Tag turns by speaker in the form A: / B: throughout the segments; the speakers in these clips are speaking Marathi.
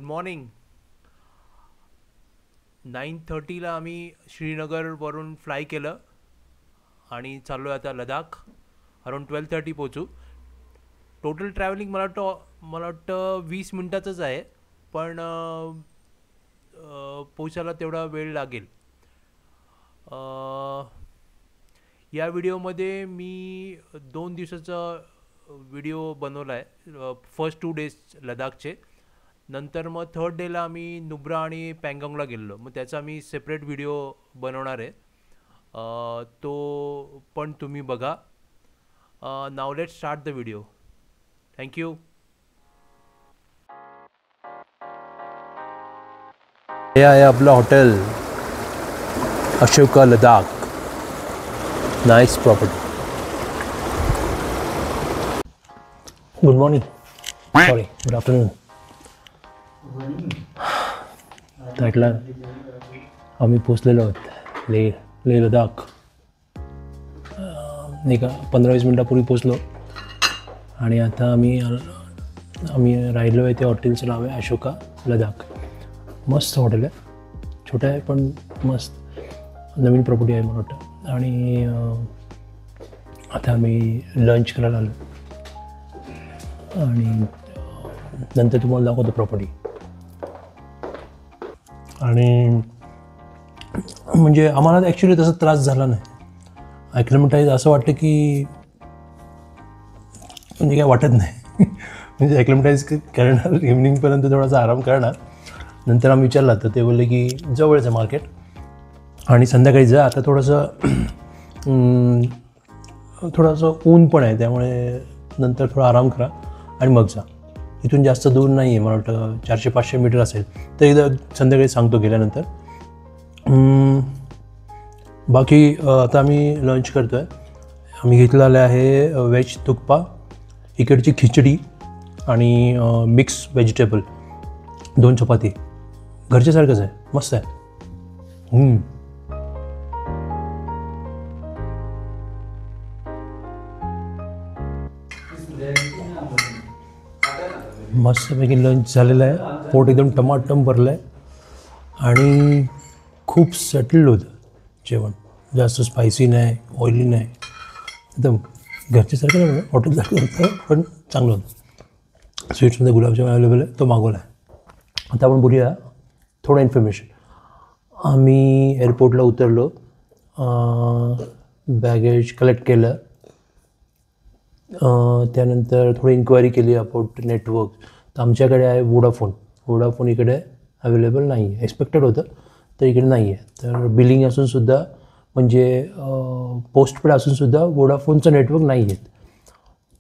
A: मॉर्निंग. 9:30ला आम्ही श्रीनगरवरून फ्लाय केलं आणि चाललो आहे आता लडाख. अराउंड 12:30 पोचू. टोटल ट्रॅव्हलिंग मला वाटतं 20 मिनटाचंच आहे, पण पोचायला तेवढा वेळ लागेल. या व्हिडिओमध्ये मी 2 दिवसाचा व्हिडिओ बनवला आहे. फर्स्ट 2 डेज लडाखचे. नंतर मग 3rd डेला आम्ही नुब्रा आणि पँगॉंगला गेलो. मग त्याचा मी सेपरेट व्हिडिओ बनवणार आहे. तो पण तुम्ही बघा. Now let's start the video. Thank you.
B: हे आहे आपलं hotel Ashoka Ladakh. Nice property. Good morning, sorry good afternoon. ऐकलं आम्ही पोचलेलो आहोत लेह लडाख. नाही का 15-20 मिनटापूर्वी पोचलो आणि आता आम्ही राहिलो आहे. ते हॉटेलचं नाव आहे अशोका लडाख. मस्त हॉटेल आहे, छोटं आहे पण मस्त. नवीन प्रॉपर्टी आहे मला वाटतं. आणि आता आम्ही लंच करायला आलो आणि नंतर तुम्हाला दाखवतो प्रॉपर्टी. आणि म्हणजे आम्हाला ॲक्च्युली तसा त्रास झाला नाही. ॲक्लिमेटाईज असं वाटतं की म्हणजे काय वाटत नाही. म्हणजे ॲक्लिमेटाईज करणार, इव्हनिंगपर्यंत थोडासा आराम करणार. नंतर आम्ही विचारला तर ते बोलले की जवळच आहे मार्केट आणि संध्याकाळी जा. आता थोडंसं ऊन पण आहे, त्यामुळे नंतर थोडा आराम करा आणि मग जा. इथून जास्त दूर नाही आहे, मला वाटतं 400-500 मीटर असेल. तर एकदा संध्याकाळी सांगतो गेल्यानंतर. बाकी आता आम्ही लंच करतो आहे. आम्ही घेतलेलं आहे व्हेज तुक्पा, इकडची खिचडी आणि मिक्स व्हेजिटेबल, 2 चपाती. घरच्यासारखंच आहे, मस्त आहे. मस्तपैकी लंच झालेलं आहे. पोट एकदम टमाटम भरलं आहे आणि खूप सेटल्ड होतं जेवण. जास्त स्पायसी नाही, ऑइली नाही, एकदम घरच्यासारखं नाही, हॉटेलसारखं होतं पण चांगलं होतं. स्वीट्समध्ये गुलाबजाम अवेलेबल आहे, तो मागवला आहे. आता आपण बोलूया थोडं इन्फॉर्मेशन. आम्ही एअरपोर्टला उतरलो, बॅगेज कलेक्ट केलं, त्यानंतर थोडी इन्क्वायरी केली अबाउट नेटवर्क. तर आमच्याकडे आहे वोडाफोन इकडे अवेलेबल नाही आहे. एक्सपेक्टेड होतं तर इकडे नाही आहे. तर बिलिंग असूनसुद्धा, म्हणजे पोस्टपेड असूनसुद्धा वोडाफोनचं नेटवर्क नाही आहेत.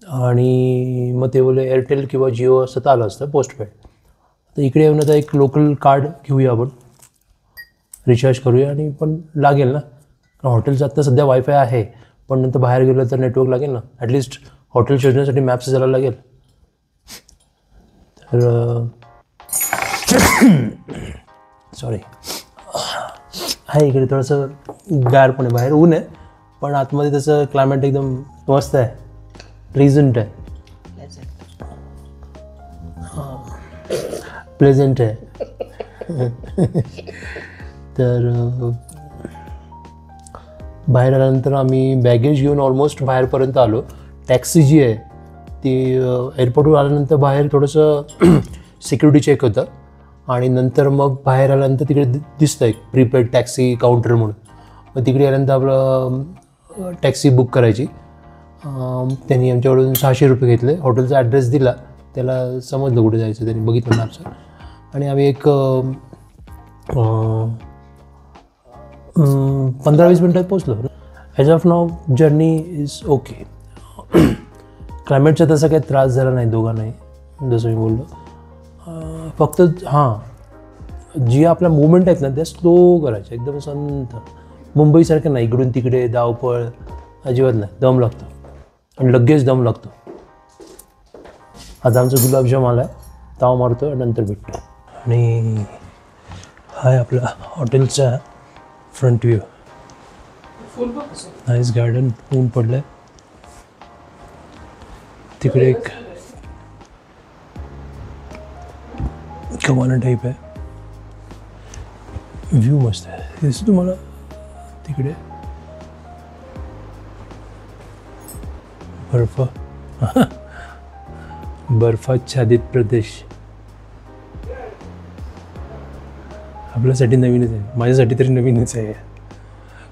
B: आणि मग ते बोलले एअरटेल किंवा जिओ असं तर आलं असतं पोस्टपेड. तर इकडे येऊन आता एक लोकल कार्ड घेऊया, आपण रिचार्ज करूया आणि पण लागेल ना. कारण हॉटेलचं आत्ता सध्या वायफाय आहे, पण नंतर बाहेर गेलं तर नेटवर्क लागेल ना. ॲटलिस्ट हॉटेल शोधण्यासाठी मॅप्स जायला लागेल. तर सॉरी आहे इकडे थोडंसं गार पण आहे. बाहेर ऊन आहे पण आतमध्ये त्याचं क्लायमेट एकदम मस्त आहे, प्लेझंट आहे. प्लेझंट आहे. तर बाहेर आल्यानंतर आम्ही बॅगेज घेऊन ऑलमोस्ट बाहेरपर्यंत आलो. टॅक्सी जी आहे ती एअरपोर्टवर आल्यानंतर बाहेर थोडंसं सिक्युरिटी चेक होतं आणि नंतर मग बाहेर आल्यानंतर तिकडे दिसतं एक प्रीपेड टॅक्सी काउंटर म्हणून. मग तिकडे आल्यानंतर आपलं टॅक्सी बुक करायची. त्यांनी आमच्याकडून 600 रुपये घेतले. हॉटेलचा ॲड्रेस दिला, त्याला समजलं कुठे जायचं, त्यांनी बघितलं मॅपचं. आणि आम्ही एक 15-20 मिनटात पोचलो. As of now journey is okay. क्लायमेटचा तसा काही त्रास झाला नाही दोघांनाही, जसं मी बोललो. फक्त जी आपल्या मुवमेंट आहेत ना त्या स्लो करायच्या, एकदम संथ. मुंबईसारखं नाही इकडून तिकडे धावपळ अजिबात नाही. दम लागतो आणि लगेच दम लागतो. आता आमचं गुलाबजाम आला आहे, ताव मारतो नंतर भेटतो. आणि हा आहे आपला हॉटेलचा फ्रंट व्ह्यू. नाईस गार्डन, ऊन पडलं आहे. तिकडे एक कमाना टाईप आहे. व्ह्यू मस्त आहे. दिसतं तुम्हाला तिकडे बर्फ. बर्फाच्छादित प्रदेश आपल्यासाठी नवीनच आहे. माझ्यासाठी तरी नवीनच आहे.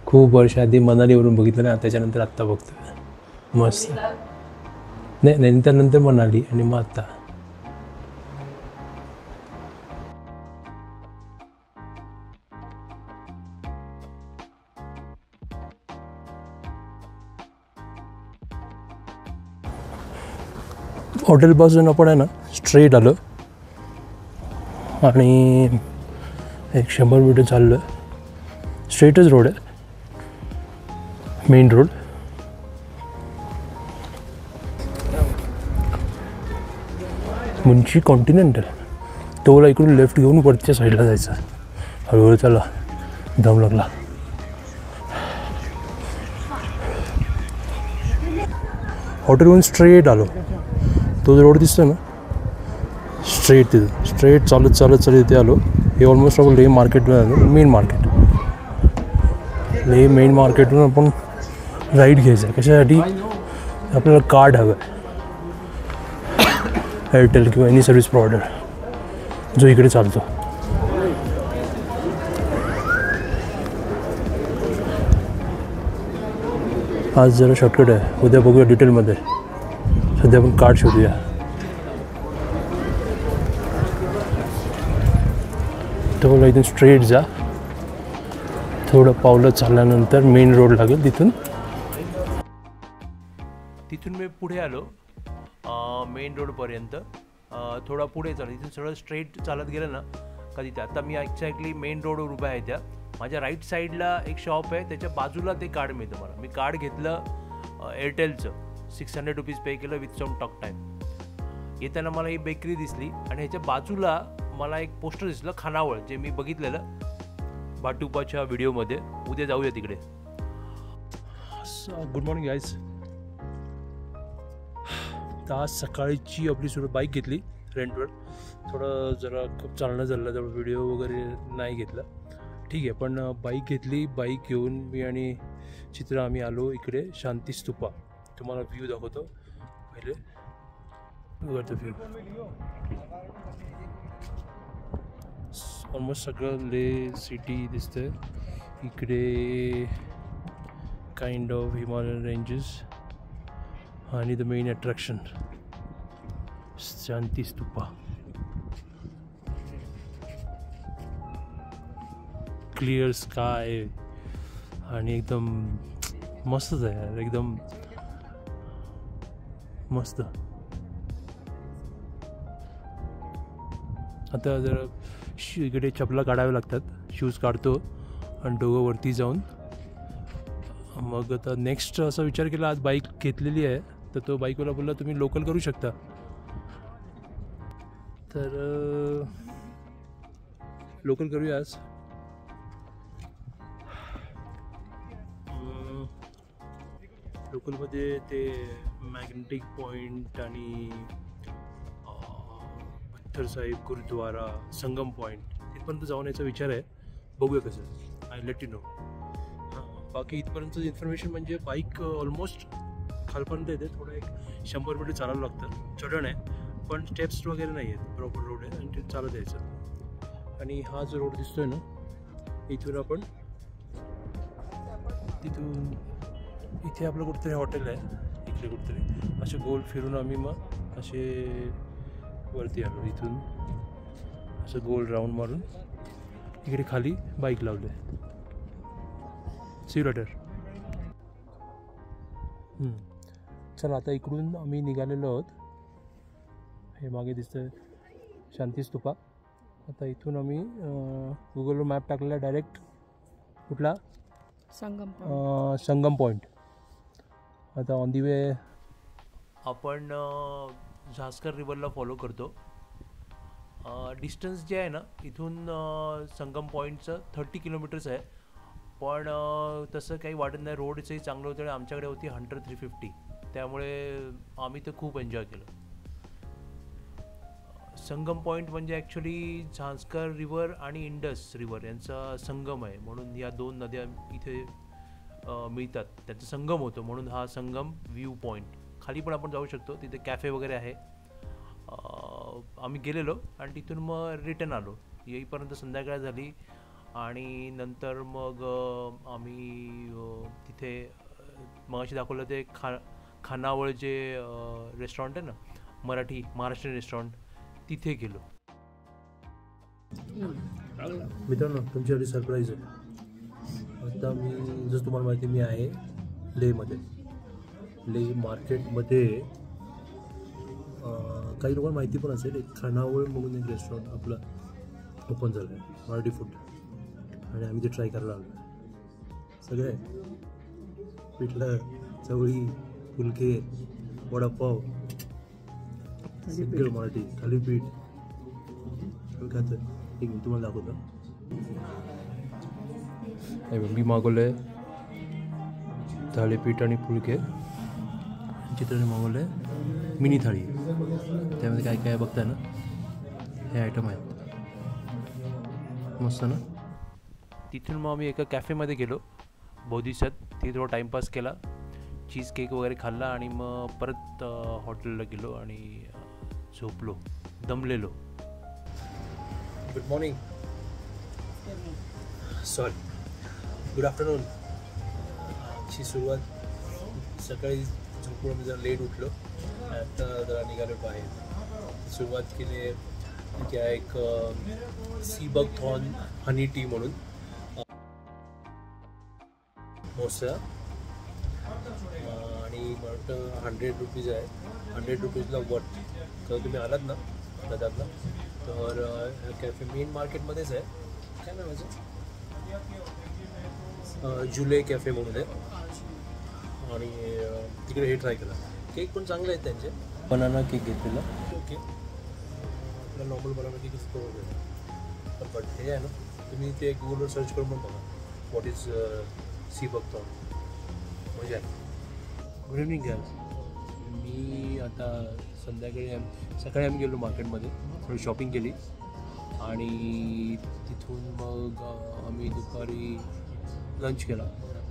B: खूप वर्ष आधी मनालीवरून बघितलं ना, त्याच्यानंतर आत्ता बघतो. मस्त. नाही नंतर मनाली आणि मग आत्ता. हॉटेलपासून आपण आहे ना स्ट्रेट आलो आणि 100 मीटर चाललो आहे. स्ट्रेटच रोड आहे, main road. Munshi continental toll इकडून लेफ्ट घेऊन वरच्या साईडला जायचं. हळूहळू चला, दम लागला. हॉटेलवरून स्ट्रेट आलो. तो जो रोड दिसतो ना स्ट्रेट, तिथं स्ट्रेट चालत इथे आलो. हे ऑलमोस्ट आपण लेह मार्केटला आलो. मेन मार्केट, लेह मेन मार्केटवरून आपण राईड घ्यायचं आहे. कशासाठी? आपल्याला कार्ड हवं आहे, एअरटेल किंवा एनी सर्व्हिस प्रोव्हायडर जो इकडे चालतो. आज जरा शॉर्टकट आहे, उद्या बघूया डिटेलमध्ये. सध्या आपण कार्ड शोधूया. तो मला इथून स्ट्रेट जा, थोडं पावलं चालल्यानंतर मेन रोड लागेल.
A: तिथून मी पुढे आलो मेन रोडपर्यंत. थोडा पुढे चालू, इथून सगळं स्ट्रेट चालत गेलं ना का तिथे. आता मी एक्झॅक्टली मेन रोडवर उभा आहे. त्या माझ्या राईट साईडला एक शॉप आहे, त्याच्या बाजूला ते कार्ड मिळतं मला. मी कार्ड घेतलं एअरटेलचं, 600 रुपीज पे केलं विथ सम टॉक टाईम. येताना मला ही बेकरी दिसली आणि ह्याच्या बाजूला मला एक पोस्टर दिसलं खानावळ, जे मी बघितलेलं भाटुपाच्या व्हिडिओमध्ये. उद्या जाऊया तिकडे.
B: Good morning guys. तर आज सकाळची आपली सुरू बाईक घेतली रेंटवर. थोडं जरा खूप चालणं झालं, तर व्हिडिओ वगैरे नाही घेतला. ठीक आहे, पण बाईक घेतली. बाईक घेऊन मी आणि चित्र आम्ही आलो इकडे शांती स्तूपा. तुम्हाला व्ह्यू दाखवतो पहिले. व्ह्यू ऑलमोस्ट सगळं ले सिटी दिसतंय इकडे. काइंड ऑफ हिमालयन रेंजेस आणि the main attraction Shanti stupa. Clear sky आणि एकदम मस्तच आहे यार, एकदम मस्त. आता जरा इकडे चपला काढाव्या लागतात. शूज काढतो आणि दोघं वरती जाऊन मग आता नेक्स्ट असा विचार केला. आज बाईक घेतलेली आहे तर तो बाईकवाला बोलला तुम्ही लोकल करू शकता. तर लोकल करूया आज. लोकलमध्ये ते मॅग्नेटिक पॉईंट आणि पत्थर साहिब गुरुद्वारा, संगम पॉईंट तिथपर्यंत जाऊन याचा विचार आहे. बघूया कसं, आय लेट यू नो. बाकी इथपर्यंत इन्फॉर्मेशन म्हणजे बाईक ऑलमोस्ट खालपर्यंत येते. थोडं एक 100 मीटर चालावं लागतं. चढण आहे पण स्टेप्स वगैरे नाही आहेत, प्रॉपर रोड आहे आणि ते चालत यायचं. आणि हा जो रोड दिसतोय ना, इथून आपण तिथून इथे आपलं कुठेतरी हॉटेल आहे इकडे कुठेतरी. असे गोल फिरून आम्ही मग असे वरती आलो. इथून असं गोल राऊंड मारून इकडे खाली बाईक लावले. See you later. चला आता इकडून आम्ही निघालेलो आहोत. हे मागे दिसतं शांती स्तूपा. आता इथून आम्ही गुगलवर मॅप टाकलेला डायरेक्ट कुठला संगम पॉईंट. आता ऑन दी वे
A: आपण झास्कर रिव्हरला फॉलो करतो. डिस्टन्स जे आहे ना इथून संगम पॉईंटचं 30 किलोमीटर्स आहे. पण तसं काही वाटत नाही. रोडचंही चांगलं होतं आणि आमच्याकडे होती हंटर 350, त्यामुळे आम्ही ते खूप एन्जॉय केलं. संगम पॉईंट म्हणजे ॲक्च्युली झांस्कर रिव्हर आणि इंडस रिव्हर यांचा संगम आहे, म्हणून या 2 नद्या इथे मिळतात, त्यांचा संगम होतो, म्हणून हा संगम व्ह्यू पॉईंट. खाली पण आपण जाऊ शकतो, तिथे कॅफे वगैरे आहे. आम्ही गेलेलो आणि तिथून मग रिटर्न आलो. येईपर्यंत संध्याकाळ झाली आणि नंतर मग आम्ही तिथे मगाशी दाखवलं ते खानावळ जे रेस्टॉरंट आहे ना, महाराष्ट्रीयन रेस्टॉरंट, तिथे गेलो.
B: मित्रांनो, तुमच्यासाठी सरप्राईज आहे. आता मी, जसं तुम्हाला माहिती, मी आहे लेहमध्ये. लेह मार्केटमध्ये काही लोकांना माहिती पण असेल, एक खानावळ म्हणून एक रेस्टॉरंट आपलं ओपन झालं आहे, मराठी फूड, आणि आम्ही ते ट्राय करायला आलो. सगळे पिठलं, चवळी, फुलके, वडापाव, सगळं मराठी, थालीपीठ खातं. ठीक आहे, तुम्हाला दाखवतो. मी मागवलं आहे थालीपीठ आणि फुलके. चित्राने मागवलं आहे मिनी थाळी. त्यामध्ये काय काय बघताय ना, हे आयटम आहेत. मस्त ना.
A: तिथून मग आम्ही एका कॅफेमध्ये गेलो बोधिसत. तिथे थोडा टाईमपास केला, चीज केक वगैरे खाल्ला आणि मग परत हॉटेलला गेलो आणि झोपलो, दमलेलो.
B: Good morning, sorry, good afternoon. ची सुरुवात सकाळी झोपून मी जरा लेट उठलो, आता जरा निघालो बाहेर. सुरुवात केली त्या एक सीबकथॉर्न हनी टी म्हणून मोसा, आणि वाटतं 100 रुपीज आहे. 100 रुपीजला वर्थ. तर तुम्ही आलात ना लदाखला तर कॅफे मेन मार्केटमध्येच आहे. काय नाव आहे? जुले कॅफे म्हणून आहे, आणि तिकडे हे ट्राय केला. केक पण चांगले आहेत त्यांचे. बनाना केक घेतलेला. ओके, आपला नॉर्मल बनाना केक असतो वगैरे, पण हे आहे ना, तुम्ही ते गुगलवर सर्च करून पण बघा, व्हॉट इज सीबकथॉर्न. मजा आहे. Good evening gas. मी आता सकाळी आम्ही गेलो मार्केटमध्ये, थोडी शॉपिंग केली आणि तिथून मग आम्ही दुपारी लंच केला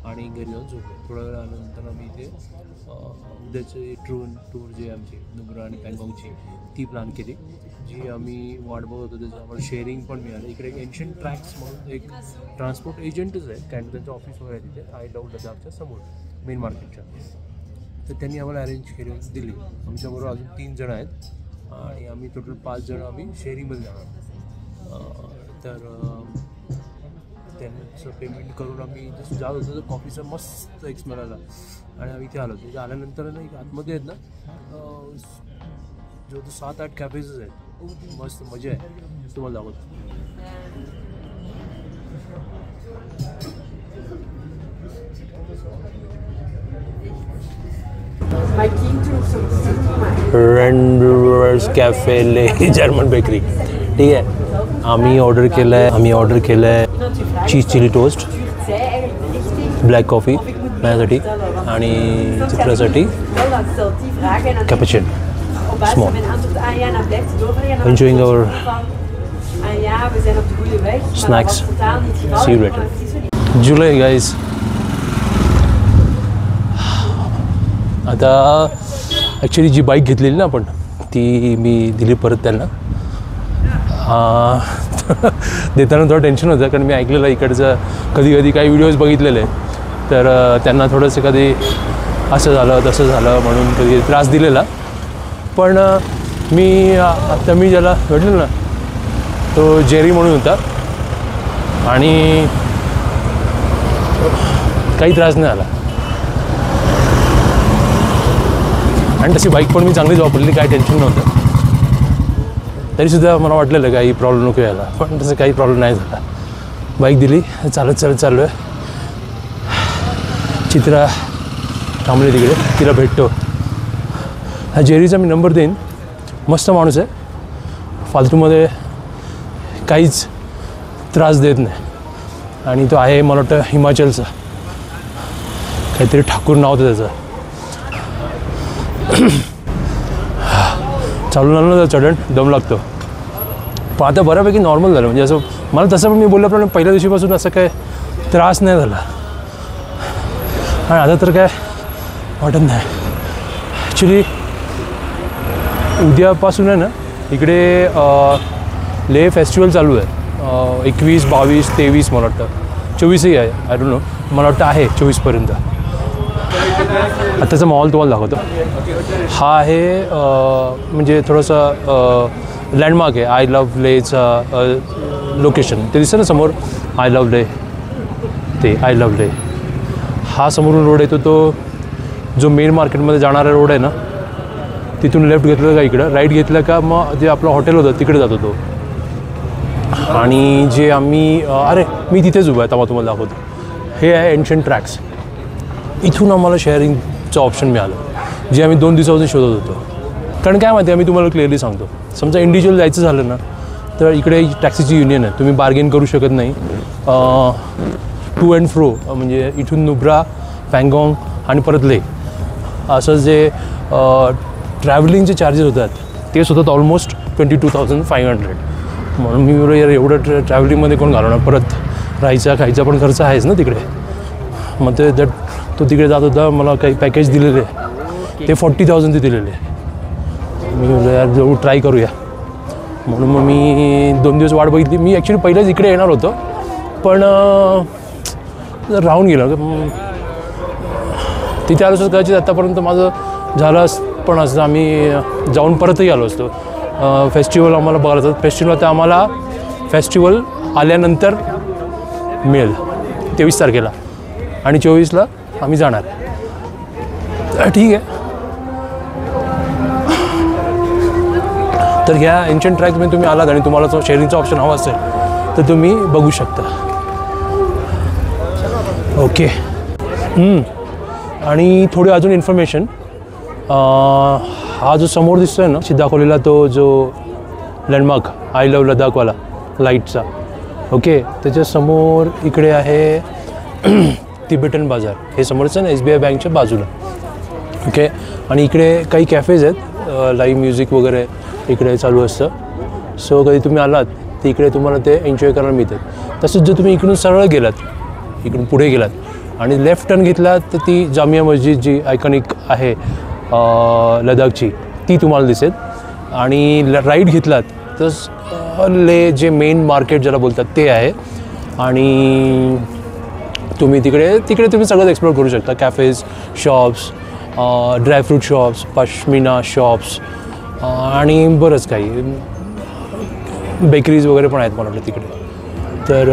B: आणि घरी जाऊन झोपलो. थोड्या वेळ आल्यानंतर आम्ही इथे उद्याचे टूर जे आमची नुब्रा आणि पँगॉंगची ती प्लॅन केली, जी आम्ही वाट बघत होतो. त्याचं आम्हाला शेअरिंग पण मिळालं. इकडे एक एन्शियंट ट्रॅक्स म्हणून एक ट्रान्सपोर्ट एजंटच आहे, कारण त्यांचं ऑफिस वगैरे आहे तिथे आय लव्ह लदाखच्या समोर मेन मार्केटच्या. तर त्यांनी आम्हाला अरेंज केली दिली. आमच्याबरोबर अजून 3 जण आहेत आणि आम्ही टोटल 5 जण आम्ही शेअरिंगमध्ये जाणार. तर त्यांचं पेमेंट करून आम्ही जसं जात होतो तर कॉफीचा मस्त एक स्मेल आला आणि आम्ही इथे आलो. तिथे आल्यानंतर ना एक आतमध्ये आहेत ना जो 7-8 कॅफेजेस आहेत. मस्त मजा आहे. तुम्हाला दाखवतो. रेंडर्स कॅफे ले जर्मन बेकरी. ठीक आहे, आम्ही ऑर्डर केलं आहे cheese chilli toast, black coffee माझ्यासाठी आणि चित्रासाठी cappuccino small. Enjoying our snacks. See you later. जुलै गाईज. आता ॲक्च्युली जी बाईक घेतलेली ना आपण, ती मी दिली परत त्यांना. देताना थोडं टेन्शन होतं, कारण मी ऐकलेलं इकडचं कधी काही व्हिडिओज बघितलेले, तर त्यांना थोडंसं कधी असं झालं तसं झालं म्हणून कधी त्रास दिलेला. पण मी ज्याला भेटलो ना, तो जेरी म्हणून होता आणि काही त्रास नाही आला. आणि तशी बाईक पण मी चांगलीच वापरली, काही टेन्शन नव्हतं. तरीसुद्धा मला वाटलेलं काही प्रॉब्लेम नको यायला, पण तसं काही प्रॉब्लेम नाही झाला. बाईक दिली, चालत चाललो आहे. चित्रा थांबली तिकडे, तिला भेटतो. हा जेरीचा मी नंबर देईन. मस्त माणूस आहे, फालतूमध्ये काहीच त्रास देत नाही. आणि तो आहे मला वाटतं हिमाचलचा, काहीतरी ठाकूर नाव होतं त्याचं. चालून आलं ना चढण, दम लागतो.
C: पण आता बऱ्यापैकी नॉर्मल झालं. म्हणजे असं मला तसं पण मी बोलल्याप्रमाणे पहिल्या दिवशीपासून असं काय त्रास नाही झाला आणि आता तर काय वाटत नाही. ॲक्च्युली उद्यापासून आहे ना इकडे ले फेस्टिवल चालू आहे. 21, 22, 23 मला वाटतं 24ही आहे. आय डोंट नो, मला वाटतं आहे 24पर्यंत. आताचा माहोल तुम्हाला दाखवतो. हा आहे म्हणजे थोडंसं लँडमार्क आहे आय लव्ह लेचं लोकेशन. ते दिसतं ना समोर आय लव्ह ले, ते आय लव्ह ले. हा समोरून रोड येतो तो जो मेन मार्केटमध्ये जाणारा रोड आहे ना, तिथून लेफ्ट घेतलं का इकडं, राईट घेतलं का मग जे आपलं हॉटेल होतं तिकडे जातो तो. आणि जे आम्ही अरे मी तिथेच उभा आहे तेव्हा तुम्हाला दाखवतो. हे आहे एन्शंट ट्रॅक्स. इथून आम्हाला शेअरिंगचं ऑप्शन मिळालं जे आम्ही 2 दिवसापासून शोधत होतो. कारण काय माहिती आहे, आम्ही तुम्हाला क्लिअरली सांगतो. समजा इंडिव्हिज्युअल जायचं झालं ना तर इकडे टॅक्सीची युनियन आहे, तुम्ही बार्गेन करू शकत नाही. टू अँड फ्रो म्हणजे इथून नुब्रा, पँगॉंग आणि परत ले असं जे ट्रॅव्हलिंगचे चार्जेस होतात ते होतात ऑलमोस्ट 22,500. म्हणून मी बोललो यार एवढं ट्रॅव्हलिंगमध्ये कोण घालवणार, परत राहायचा खायचा पण खर्च आहेच ना तिकडे. मग ते तो तिकडे जात होता, मला काही पॅकेज दिलेले ते 40,000 ते दिलेले. मी बोललो यार जाऊ ट्राय करूया. म्हणून मग मी 2 दिवस वाट बघितली. मी ॲक्च्युली पहिलेच इकडे येणार होतो पण राहून गेलं. तिथे आलो असतो कदाचित आत्तापर्यंत माझं झालं पण असं आम्ही जाऊन परतही आलो असतो. फेस्टिवल आम्हाला बघायला जातं. फेस्टिवल आता आम्हाला फेस्टिवल आल्यानंतर मिळेल 23 तारखेला आणि 24ला आम्ही जाणार. ठीक आहे. तर ह्या एन्शंट ट्रॅक्समध्ये तुम्ही आलात आणि तुम्हाला जो शेअरिंगचा ऑप्शन हवा असेल तर तुम्ही बघू शकता. ओके. आणि थोडी अजून इन्फॉर्मेशन. हा जो समोर दिसतो आहे ना दाखवलेला तो जो लँडमार्क आय लव्ह लडाखवाला लाईटचा, ओके, त्याच्यासमोर इकडे आहे तिबेटन बाजार. हे समोरचं ना SBI बँकच्या बाजूला. ओके. आणि इकडे काही कॅफेज आहेत, लाईव्ह म्युझिक वगैरे इकडे चालू असतं. सो कधी तुम्ही आलात तर इकडे तुम्हाला ते एन्जॉय करायला मिळतात. तसंच जर तुम्ही इकडून सरळ गेलात, इकडून पुढे गेलात आणि लेफ्ट टर्न घेतलात तर ती जामिया मस्जिद जी आयकॉनिक आहे लडाखची ती तुम्हाला दिसेल. आणि राईट घेतलात तर ले जे मेन मार्केट ज्याला बोलतात ते आहे. आणि तुम्ही तिकडे तुम्ही सगळं एक्सप्लोर करू शकता. Cafes, shops, dry fruit shops, pashmina shops आणि बरंच काही बेकरीज वगैरे पण आहेत मला वाटतं तिकडे. तर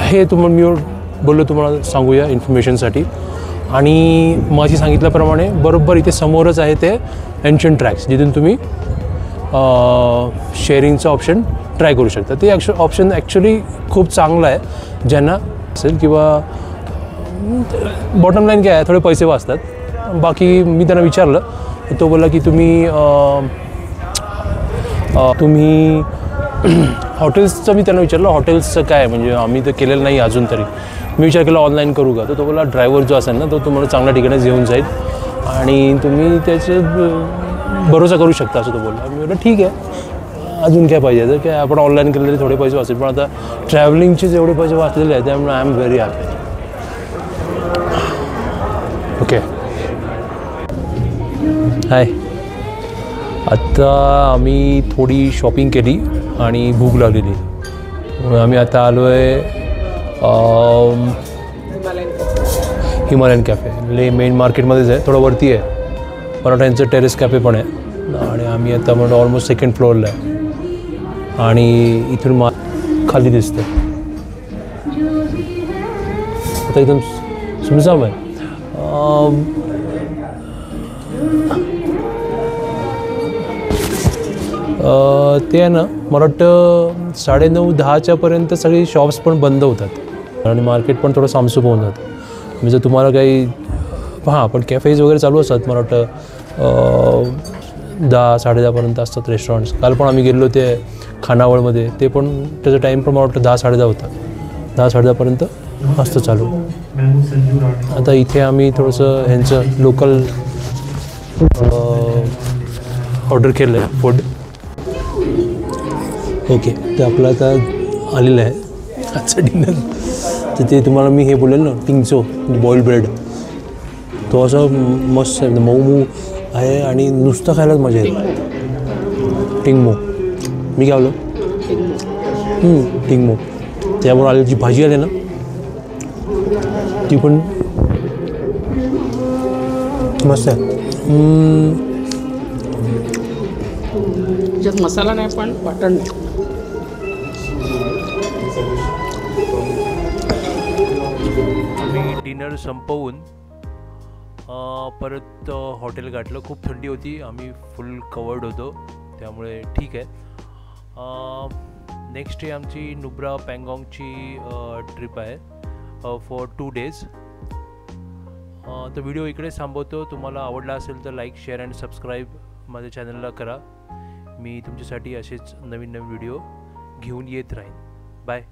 C: हे तुम्हाला मी बोललो तुम्हाला सांगूया इन्फॉर्मेशनसाठी. आणि माझी सांगितल्याप्रमाणे बरोबर इथे समोरच आहे ते एन्शंट ट्रॅक्स जिथून तुम्ही शेअरिंगचं ऑप्शन ट्राय करू शकता. ते ऑप्शन ॲक्च्युली खूप चांगलं आहे ज्यांना असेल किंवा बॉटम लाईन काय आहे थोडे पैसे वाचतात. बाकी मी त्यांना विचारलं तो बोलला की तुम्ही हॉटेल्सचं मी त्यांना विचारलं हॉटेल्सचं काय म्हणजे आम्ही तर केलेलं नाही अजून तरी. मी विचार केला ऑनलाईन करू का, तर तो बोला ड्रायव्हर जो असेल ना तो तुम्हाला चांगल्या ठिकाणी घेऊन जाईल आणि तुम्ही त्याचं भरोसा करू शकता असं तो बोलला. मी म्हटलं ठीक आहे अजून काय पाहिजे तर काय आपण ऑनलाईन केलं तरी थोडे पैसे वाचतील पण आता ट्रॅव्हलिंगचे जेवढे पैसे वाचलेले आहेत त्यामुळे I am very happy. Okay. Hi. आत्ता आम्ही थोडी शॉपिंग केली आणि भूक लागलेली म्हणून आम्ही आता आलो आहे हिमालयन कॅफे. ले मेन मार्केटमध्येच आहे, थोडं वरती आहे. मराठ्यांचं टेरेस कॅफे पण आहे आणि आम्ही आता म्हणून ऑलमोस्ट सेकंड फ्लोअरला आहे आणि इथून खाली दिसतं. आता एकदम सुनसाम आहे. ते आहे ना मला वाटतं 9:30-10च्यापर्यंत सगळी शॉप्स पण बंद होतात आणि मार्केट पण थोडं सामसूम होऊन जातं. म्हणजे जर तुम्हाला काही हां पण कॅफेज वगैरे चालू असतात मला वाटतं 10-10:30पर्यंत असतात रेस्टॉरंट्स. काल पण आम्ही गेलो ते खानावळमध्ये ते पण त्याचा टाईम पण मला वाटतं 10-10:30 होता. 10-10:30पर्यंत असतं चालू. आता इथे आम्ही थोडंसं ह्यांचं लोकल ऑर्डर केलं आहे फूड. ओके, तर आपलं आता आलेलं आहे आजचं डिनर. तर ते तुम्हाला मी हे बोलेल ना, टिंगचो बॉइल्ड ब्रेड, तो असा मस्त आहे, मऊ मऊ आहे आणि नुसतं खायलाच मजा येईल. टिंगमो, मी काय बोललो, टिंगमो. त्यामुळे आलेली जी भाजी आली ना ती पण मस्त आहे.
D: त्याच्यात मसाला नाही पण वाटण.
A: आम्ही डिनर संपवून परत हॉटेल गाठलं. खूप थंडी होती, आम्ही फुल कवर्ड होतो, त्यामुळे ठीक आहे. नेक्स्ट डे आमची नुब्रा पँगॉंगची ट्रिप आहे फॉर 2 days. तर व्हिडिओ इकडे थांबवतो. तुम्हाला आवडला असेल तर लाईक, शेअर अँड सबस्क्राईब माझ्या चॅनलला करा. मी तुमच्यासाठी असेच नवीन नवीन व्हिडिओ घेऊन येत राहीन. बाय.